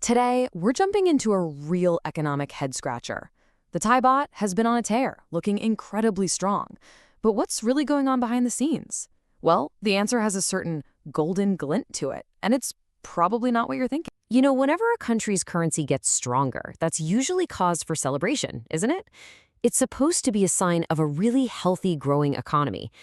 Today, we're jumping into a real economic head-scratcher. The Thai baht has been on a tear, looking incredibly strong. But what's really going on behind the scenes? Well, the answer has a certain golden glint to it, and it's probably not what you're thinking. You know, whenever a country's currency gets stronger, that's usually cause for celebration, isn't it? It's supposed to be a sign of a really healthy, growing economy.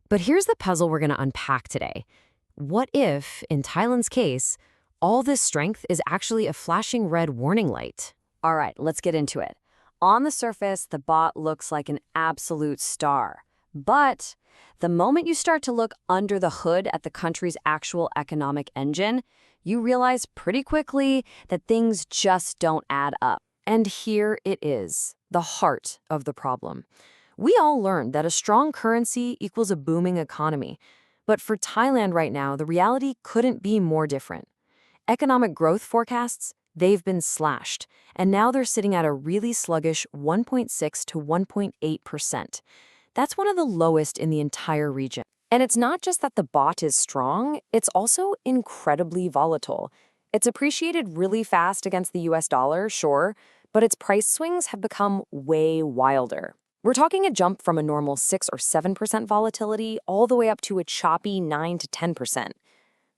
But here's the puzzle we're going to unpack today. What if, in Thailand's case, all this strength is actually a flashing red warning light? All right, let's get into it. On the surface, the baht looks like an absolute star. But the moment you start to look under the hood at the country's actual economic engine, you realize pretty quickly that things just don't add up. And here it is, the heart of the problem. We all learned that a strong currency equals a booming economy. But for Thailand right now, the reality couldn't be more different. Economic growth forecasts, they've been slashed, and now they're sitting at a really sluggish 1.6 to 1.8%. That's one of the lowest in the entire region. And it's not just that the baht is strong, it's also incredibly volatile. It's appreciated really fast against the US dollar, sure, but its price swings have become way wilder. We're talking a jump from a normal 6 or 7% volatility all the way up to a choppy 9 to 10%.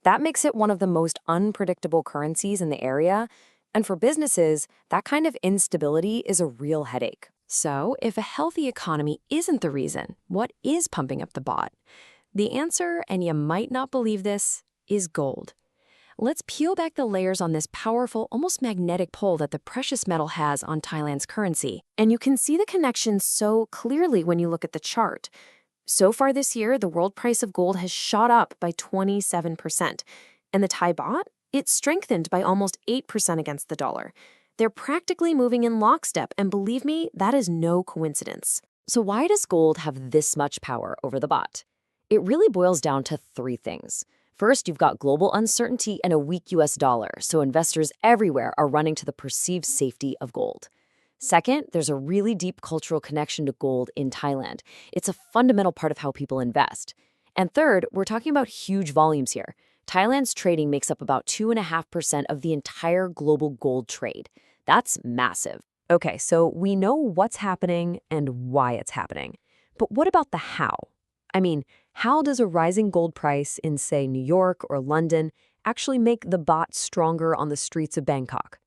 That makes it one of the most unpredictable currencies in the area, and for businesses, that kind of instability is a real headache. So, if a healthy economy isn't the reason, what is pumping up the baht? The answer, and you might not believe this, is gold. Let's peel back the layers on this powerful, almost magnetic pull that the precious metal has on Thailand's currency. And you can see the connection so clearly when you look at the chart. So far this year, the world price of gold has shot up by 27%. And the Thai baht? It's strengthened by almost 8% against the dollar. They're practically moving in lockstep, and believe me, that is no coincidence. So why does gold have this much power over the baht? It really boils down to three things. First, you've got global uncertainty and a weak US dollar, so investors everywhere are running to the perceived safety of gold. Second, there's a really deep cultural connection to gold in Thailand. It's a fundamental part of how people invest. And third, we're talking about huge volumes here. Thailand's trading makes up about 2.5% of the entire global gold trade. That's massive. Okay, so we know what's happening and why it's happening. But what about the how? I mean, how does a rising gold price in, say, New York or London actually make the baht stronger on the streets of Bangkok?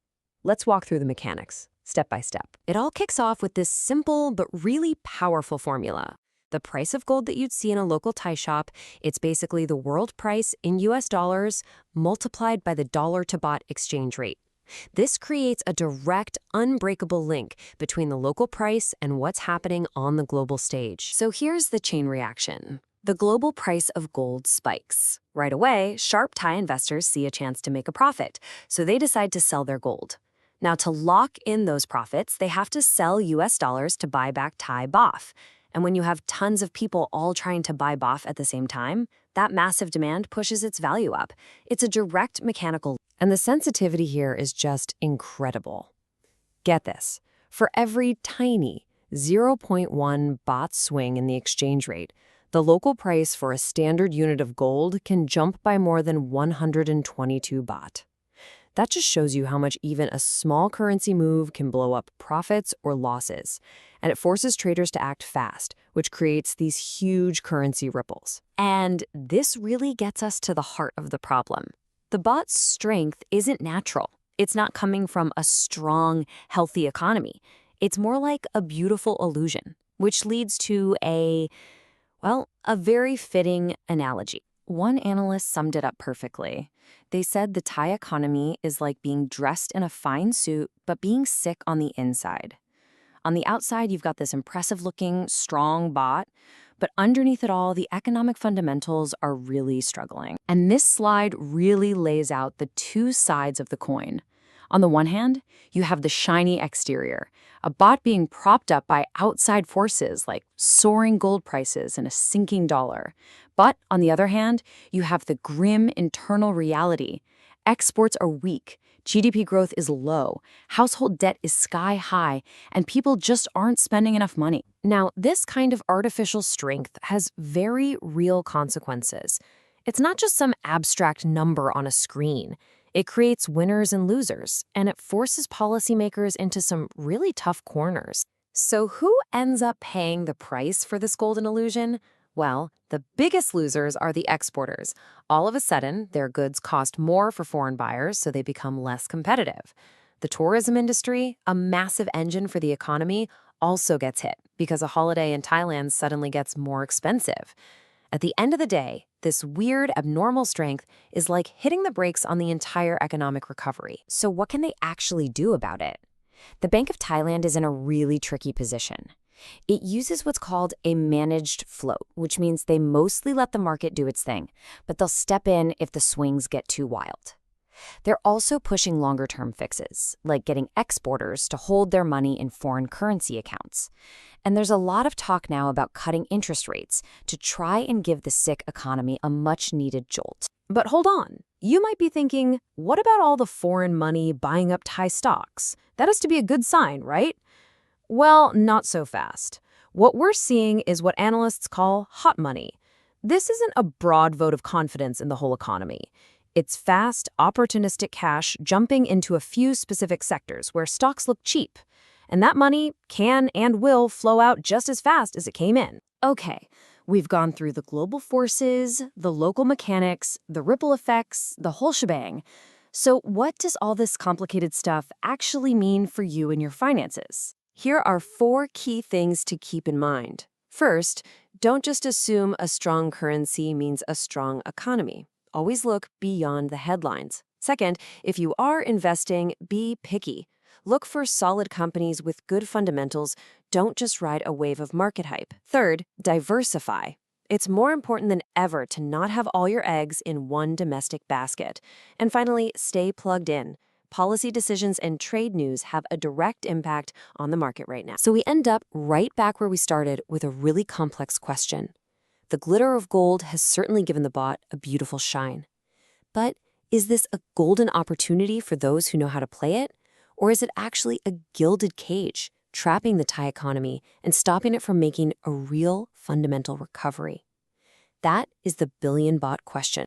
Let's walk through the mechanics, step by step. It all kicks off with this simple but really powerful formula. The price of gold that you'd see in a local Thai shop, it's basically the world price in US dollars multiplied by the dollar to baht exchange rate. This creates a direct, unbreakable link between the local price and what's happening on the global stage. So here's the chain reaction. The global price of gold spikes. Right away, sharp Thai investors see a chance to make a profit, so they decide to sell their gold. Now, to lock in those profits, they have to sell US dollars to buy back Thai baht. And when you have tons of people all trying to buy baht at the same time, that massive demand pushes its value up. It's a direct mechanical. And the sensitivity here is just incredible. Get this. For every tiny 0.1 baht swing in the exchange rate, the local price for a standard unit of gold can jump by more than 122 baht. That just shows you how much even a small currency move can blow up profits or losses. And it forces traders to act fast, which creates these huge currency ripples. And this really gets us to the heart of the problem. The baht's strength isn't natural. It's not coming from a strong, healthy economy. It's more like a beautiful illusion, which leads to a very fitting analogy. One analyst summed it up perfectly. They said the Thai economy is like being dressed in a fine suit, but being sick on the inside. On the outside, you've got this impressive-looking, strong baht, but underneath it all, the economic fundamentals are really struggling. And this slide really lays out the two sides of the coin. On the one hand, you have the shiny exterior, a baht being propped up by outside forces like soaring gold prices and a sinking dollar. But on the other hand, you have the grim internal reality. Exports are weak, GDP growth is low, household debt is sky high, and people just aren't spending enough money. Now, this kind of artificial strength has very real consequences. It's not just some abstract number on a screen. It creates winners and losers, and it forces policymakers into some really tough corners. So who ends up paying the price for this golden illusion? Well, the biggest losers are the exporters. All of a sudden, their goods cost more for foreign buyers, so they become less competitive. The tourism industry, a massive engine for the economy, also gets hit because a holiday in Thailand suddenly gets more expensive. At the end of the day, this weird, abnormal strength is like hitting the brakes on the entire economic recovery. So what can they actually do about it? The Bank of Thailand is in a really tricky position. It uses what's called a managed float, which means they mostly let the market do its thing, but they'll step in if the swings get too wild. They're also pushing longer-term fixes, like getting exporters to hold their money in foreign currency accounts. And there's a lot of talk now about cutting interest rates to try and give the sick economy a much-needed jolt. But hold on. You might be thinking, what about all the foreign money buying up Thai stocks? That has to be a good sign, right? Well, not so fast. What we're seeing is what analysts call hot money. This isn't a broad vote of confidence in the whole economy. It's fast, opportunistic cash jumping into a few specific sectors where stocks look cheap. And that money can and will flow out just as fast as it came in. Okay, we've gone through the global forces, the local mechanics, the ripple effects, the whole shebang. So what does all this complicated stuff actually mean for you and your finances? Here are 4 key things to keep in mind. First, don't just assume a strong currency means a strong economy. Always look beyond the headlines. Second, if you are investing, be picky. Look for solid companies with good fundamentals. Don't just ride a wave of market hype. Third, diversify. It's more important than ever to not have all your eggs in one domestic basket. And finally, stay plugged in. Policy decisions and trade news have a direct impact on the market right now. So we end up right back where we started with a really complex question. The glitter of gold has certainly given the bot a beautiful shine. But is this a golden opportunity for those who know how to play it? Or is it actually a gilded cage, trapping the Thai economy and stopping it from making a real fundamental recovery? That is the billion bot question.